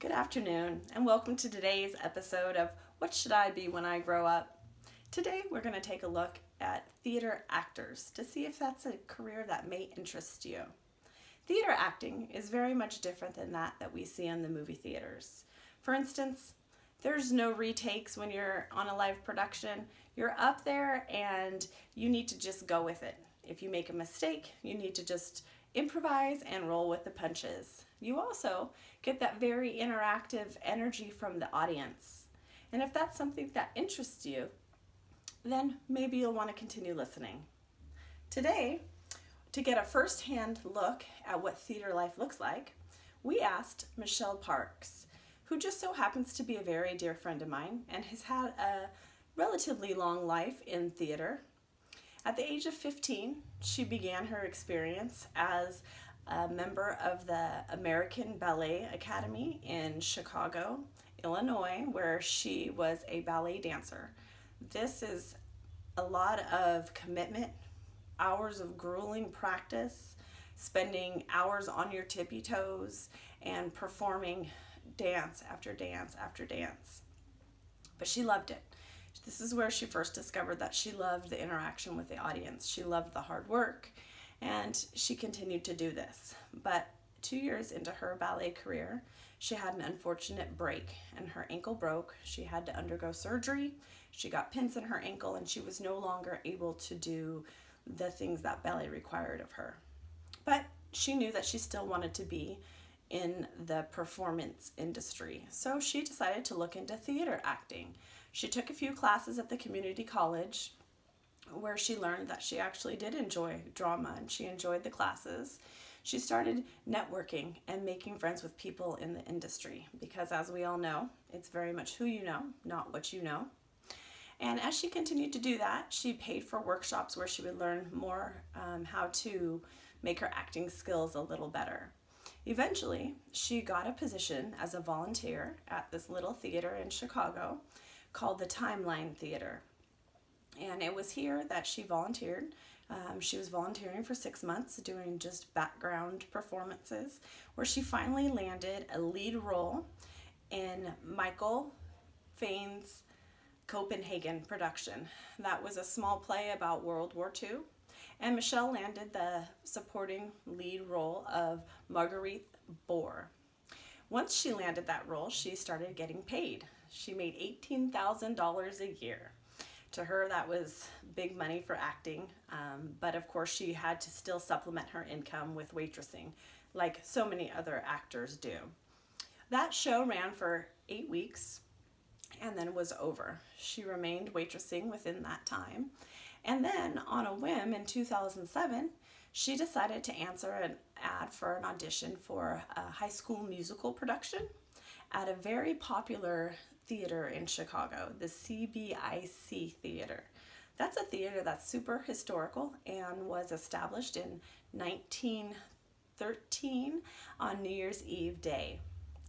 Good afternoon, and welcome to today's episode of What Should I Be When I Grow Up? Today, we're going to take a look at theater actors to see if that's a career that may interest you. Theater acting is very much different than that we see in the movie theaters. For instance, there's no retakes when you're on a live production. You're up there and you need to just go with it. If you make a mistake, you need to just improvise and roll with the punches. You also get that very interactive energy from the audience. And if that's something that interests you, then maybe you'll want to continue listening. Today, to get a first-hand look at what theater life looks like, we asked Michelle Parks, who just so happens to be a very dear friend of mine and has had a relatively long life in theater. At the age of 15, she began her experience as a member of the American Ballet Academy in Chicago, Illinois, where she was a ballet dancer. This is a lot of commitment, hours of grueling practice, spending hours on your tippy toes, and performing dance after dance after dance. But she loved it. This is where she first discovered that she loved the interaction with the audience. She loved the hard work, and she continued to do this. But 2 years into her ballet career, she had an unfortunate break, and her ankle broke. She had to undergo surgery. She got pins in her ankle, and she was no longer able to do the things that ballet required of her. But she knew that she still wanted to be in the performance industry, so she decided to look into theater acting. She took a few classes at the community college where she learned that she actually did enjoy drama and she enjoyed the classes. She started networking and making friends with people in the industry because, as we all know, it's very much who you know, not what you know. And as she continued to do that, she paid for workshops where she would learn more how to make her acting skills a little better. Eventually, she got a position as a volunteer at this little theater in Chicago called the Timeline Theater. And it was here that she volunteered. She was volunteering for 6 months doing just background performances, where she finally landed a lead role in Michael Fane's Copenhagen production. That was a small play about World War II. And Michelle landed the supporting lead role of Marguerite Boer. Once she landed that role, she started getting paid. She made $18,000 a year. To her, that was big money for acting, but of course she had to still supplement her income with waitressing, like so many other actors do. That show ran for 8 weeks and then was over. She remained waitressing within that time. And then, on a whim in 2007, she decided to answer an ad for an audition for a high school musical production at a very popular theater in Chicago, the CBIC Theater. That's a theater that's super historical and was established in 1913 on New Year's Eve Day.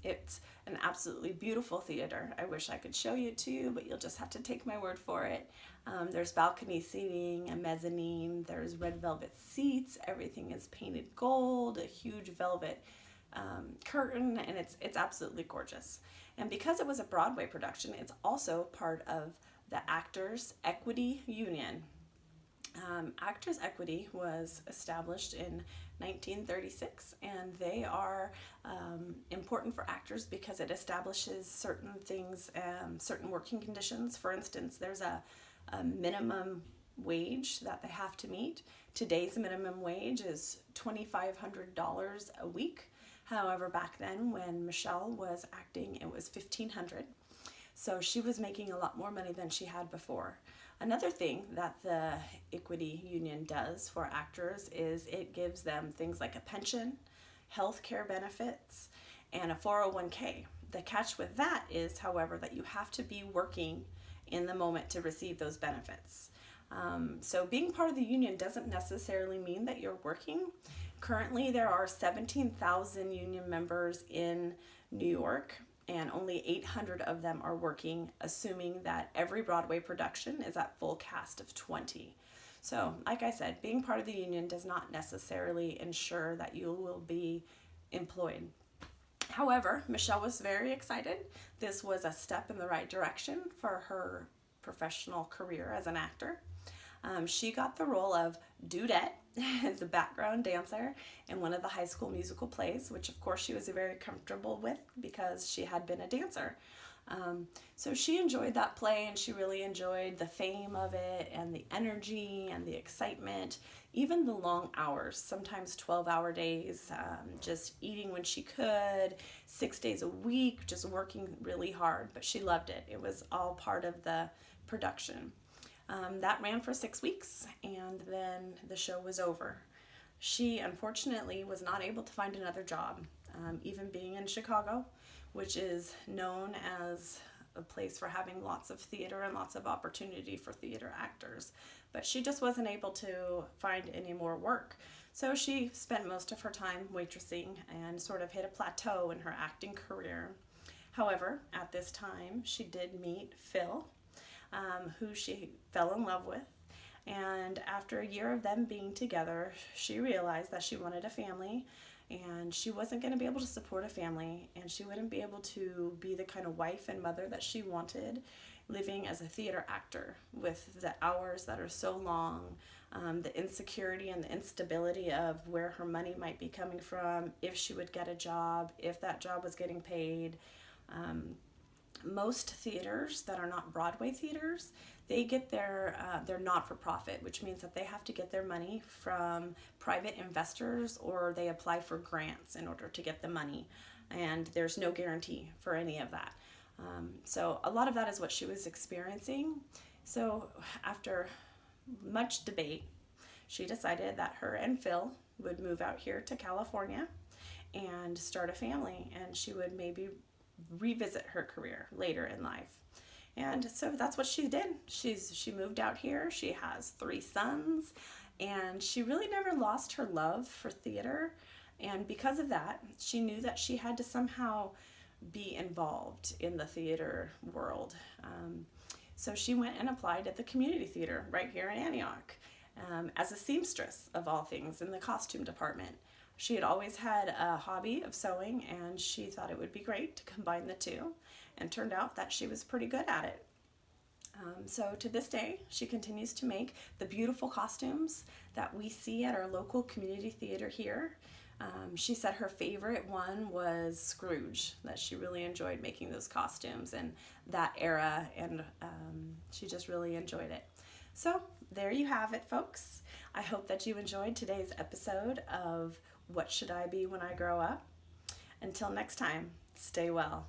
It's an absolutely beautiful theater. I wish I could show you to you, but you'll just have to take my word for it. There's balcony seating, a mezzanine, there's red velvet seats, everything is painted gold, a huge velvet curtain, and it's absolutely gorgeous. And because it was a Broadway production, it's also part of the Actors Equity Union. Actors Equity was established in 1936, and they are important for actors because it establishes certain things, certain working conditions. For instance, there's a minimum wage that they have to meet. Today's minimum wage is $2,500 a week. However, back then when Michelle was acting, it was $1,500. So she was making a lot more money than she had before. Another thing that the Equity Union does for actors is it gives them things like a pension, health care benefits, and a 401k. The catch with that is, however, that you have to be working in the moment to receive those benefits. So being part of the union doesn't necessarily mean that you're working. Currently, there are 17,000 union members in New York, and only 800 of them are working, assuming that every Broadway production is at full cast of 20. So, like I said, being part of the union does not necessarily ensure that you will be employed. However, Michelle was very excited. This was a step in the right direction for her professional career as an actor. She got the role of Dudette as a background dancer in one of the High School Musical plays, which of course she was very comfortable with because she had been a dancer. So she enjoyed that play, and she really enjoyed the fame of it and the energy and the excitement, even the long hours, sometimes 12-hour days, just eating when she could, 6 days a week, just working really hard. But she loved it. It was all part of the production. That ran for 6 weeks, and then the show was over. She unfortunately was not able to find another job, even being in Chicago, which is known as a place for having lots of theater and lots of opportunity for theater actors. But she just wasn't able to find any more work. So she spent most of her time waitressing and sort of hit a plateau in her acting career. However, at this time, she did meet Phil, who she fell in love with. And after a year of them being together, she realized that she wanted a family, and she wasn't going to be able to support a family, and she wouldn't be able to be the kind of wife and mother that she wanted living as a theater actor with the hours that are so long, the insecurity and the instability of where her money might be coming from, if she would get a job, if that job was getting paid. Most theaters that are not Broadway theaters, they get they're not-for-profit, which means that they have to get their money from private investors, or they apply for grants in order to get the money, and there's no guarantee for any of that. So a lot of that is what she was experiencing. So after much debate, she decided that her and Phil would move out here to California and start a family, and she would maybe revisit her career later in life. And so that's what she did. She moved out here. She has 3 sons, and she really never lost her love for theater. And because of that, she knew that she had to somehow be involved in the theater world. So she went and applied at the community theater right here in Antioch, as a seamstress, of all things, in the costume department. She had always had a hobby of sewing, and she thought it would be great to combine the two, and turned out that she was pretty good at it. So to this day, she continues to make the beautiful costumes that we see at our local community theater here. She said her favorite one was Scrooge, that she really enjoyed making those costumes and that era, and she just really enjoyed it. So there you have it, folks. I hope that you enjoyed today's episode of What Should I Be When I Grow Up? Until next time, stay well.